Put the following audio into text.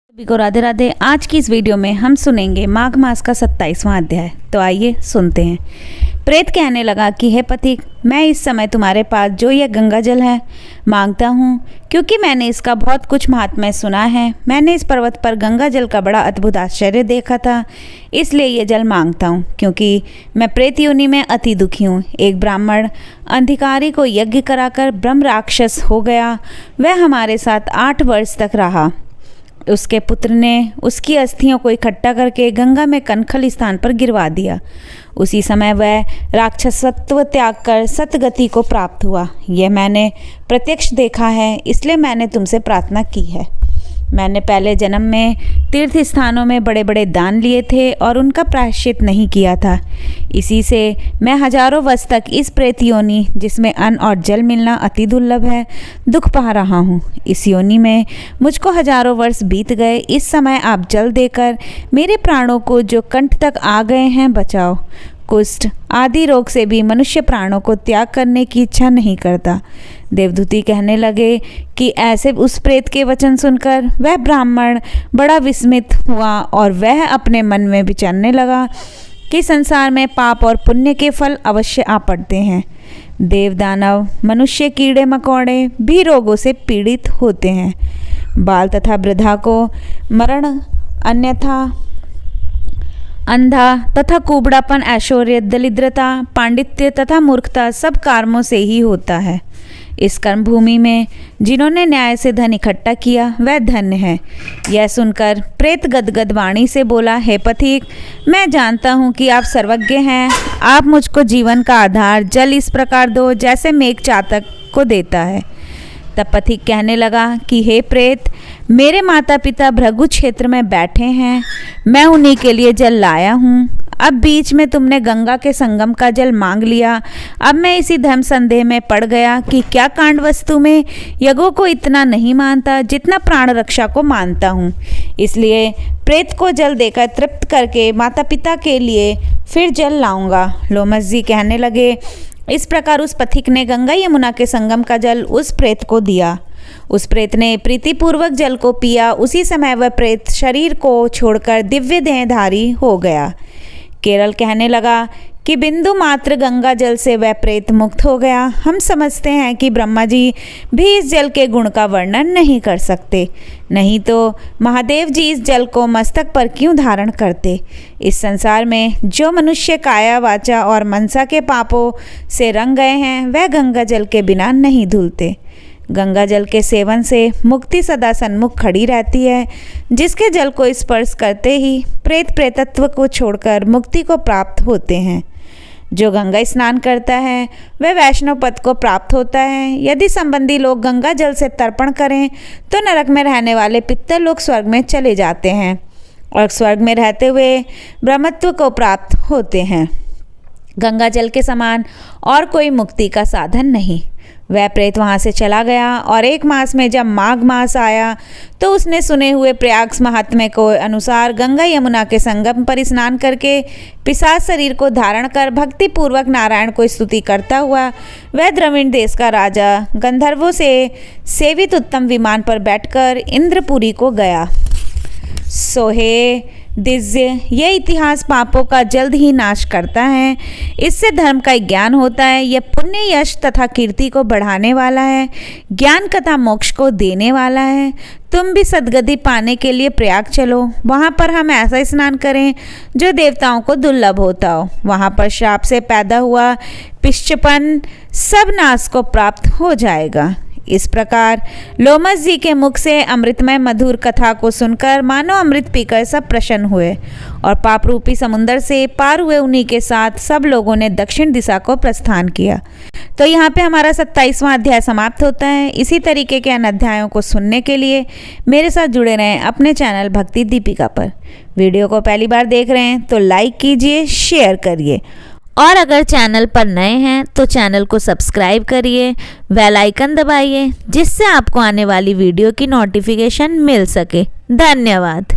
सभी को राधे राधे। आज की इस वीडियो में हम सुनेंगे माघ मास का 27वां अध्याय। तो आइए सुनते हैं। प्रेत कहने लगा कि हे पथिक, मैं इस समय तुम्हारे पास जो यह गंगा जल है मांगता हूँ, क्योंकि मैंने इसका बहुत कुछ महात्म्य सुना है। मैंने इस पर्वत पर गंगा जल का बड़ा अद्भुत आश्चर्य देखा था, इसलिए ये जल मांगता हूँ, क्योंकि मैं प्रेत योनि में अति दुखी हूँ। एक ब्राह्मण अधिकारी को यज्ञ कराकर ब्रह्म राक्षस हो गया। वह हमारे साथ 8 वर्ष तक रहा। उसके पुत्र ने उसकी अस्थियों को इकट्ठा करके गंगा में कनखल स्थान पर गिरवा दिया। उसी समय वह राक्षसत्व त्याग कर सतगति को प्राप्त हुआ। यह मैंने प्रत्यक्ष देखा है, इसलिए मैंने तुमसे प्रार्थना की है। मैंने पहले जन्म में तीर्थ स्थानों में बड़े बड़े दान लिए थे और उनका प्रायश्चित नहीं किया था। इसी से मैं हजारों वर्ष तक इस प्रेत योनि, जिसमें अन्न और जल मिलना अति दुर्लभ है, दुख पा रहा हूँ। इस योनि में मुझको हजारों वर्ष बीत गए। इस समय आप जल देकर मेरे प्राणों को, जो कंठ तक आ गए हैं, बचाओ। कुष्ठ आदि रोग से भी मनुष्य प्राणों को त्याग करने की इच्छा नहीं करता। देवदूती कहने लगे कि ऐसे उस प्रेत के वचन सुनकर वह ब्राह्मण बड़ा विस्मित हुआ और वह अपने मन में विचारने लगा कि संसार में पाप और पुण्य के फल अवश्य आ पड़ते हैं। देव दानव मनुष्य कीड़े मकोड़े भी रोगों से पीड़ित होते हैं। बाल तथा वृद्धा को मरण, अन्यथा अंधा तथा कुबड़ापन, ऐश्वर्य, दरिद्रता, पांडित्य तथा मूर्खता सब कर्मों से ही होता है। इस कर्म भूमि में जिन्होंने न्याय से धन इकट्ठा किया वह धन्य है। यह सुनकर प्रेत गदगद वाणी से बोला, हे पथिक, मैं जानता हूँ कि आप सर्वज्ञ हैं। आप मुझको जीवन का आधार जल इस प्रकार दो जैसे मेघ चातक को देता है। तब पथिक कहने लगा कि हे प्रेत, मेरे माता पिता भृगु क्षेत्र में बैठे हैं, मैं उन्हीं के लिए जल लाया हूँ। अब बीच में तुमने गंगा के संगम का जल मांग लिया। अब मैं इसी धर्म संदेह में पड़ गया कि क्या कांड वस्तु में यज्ञों को इतना नहीं मानता जितना प्राण रक्षा को मानता हूँ। इसलिए प्रेत को जल देकर तृप्त करके माता पिता के लिए फिर जल लाऊंगा। लोमस जी कहने लगे, इस प्रकार उस पथिक ने गंगा यमुना के संगम का जल उस प्रेत को दिया। उस प्रेत ने प्रीतिपूर्वक जल को पिया। उसी समय वह प्रेत शरीर को छोड़कर दिव्य देहधारी हो गया। केरल कहने लगा कि बिंदु मात्र गंगा जल से वह प्रेत मुक्त हो गया। हम समझते हैं कि ब्रह्मा जी भी इस जल के गुण का वर्णन नहीं कर सकते, नहीं तो महादेव जी इस जल को मस्तक पर क्यों धारण करते। इस संसार में जो मनुष्य काया, वाचा और मनसा के पापों से रंग गए हैं, वह गंगा जल के बिना नहीं धुलते। गंगा जल के सेवन से मुक्ति सदा सन्मुख खड़ी रहती है। जिसके जल को स्पर्श करते ही प्रेत प्रेतत्व को छोड़कर मुक्ति को प्राप्त होते हैं। जो गंगा स्नान करता है वह वैष्णव पद को प्राप्त होता है। यदि संबंधी लोग गंगा जल से तर्पण करें तो नरक में रहने वाले पितर लोग स्वर्ग में चले जाते हैं और स्वर्ग में रहते हुए ब्रह्मत्व को प्राप्त होते हैं। गंगा जल के समान और कोई मुक्ति का साधन नहीं। वह प्रेत वहाँ से चला गया और 1 मास में जब माघ मास आया तो उसने सुने हुए प्रयाग महात्म्य को अनुसार गंगा यमुना के संगम पर स्नान करके पिशाच शरीर को धारण कर भक्ति पूर्वक नारायण को स्तुति करता हुआ वह द्रविड़ देश का राजा गंधर्वों से सेवित उत्तम विमान पर बैठकर इंद्रपुरी को गया। सोहे दिव्य, यह इतिहास पापों का जल्द ही नाश करता है। इससे धर्म का ज्ञान होता है। यह पुण्य, यश तथा कीर्ति को बढ़ाने वाला है। ज्ञान तथा मोक्ष को देने वाला है। तुम भी सद्गति पाने के लिए प्रयाग चलो। वहाँ पर हम ऐसा स्नान करें जो देवताओं को दुर्लभ होता हो। वहाँ पर श्राप से पैदा हुआ पिश्चपन सब नाश को प्राप्त हो जाएगा। इस प्रकार लोमस जी के मुख से अमृतमय मधुर कथा को सुनकर मानो अमृत पीकर सब प्रसन्न हुए और पाप रूपी समुद्र से पार हुए। उन्हीं के साथ सब लोगों ने दक्षिण दिशा को प्रस्थान किया। तो यहाँ पे हमारा 27वां अध्याय समाप्त होता है। इसी तरीके के अन्य अध्यायों को सुनने के लिए मेरे साथ जुड़े रहें अपने चैनल भक्ति दीपिका पर। वीडियो को पहली बार देख रहे हैं तो लाइक कीजिए, शेयर करिए और अगर चैनल पर नए हैं तो चैनल को सब्सक्राइब करिए, बेल आइकन दबाइए, जिससे आपको आने वाली वीडियो की नोटिफिकेशन मिल सके। धन्यवाद।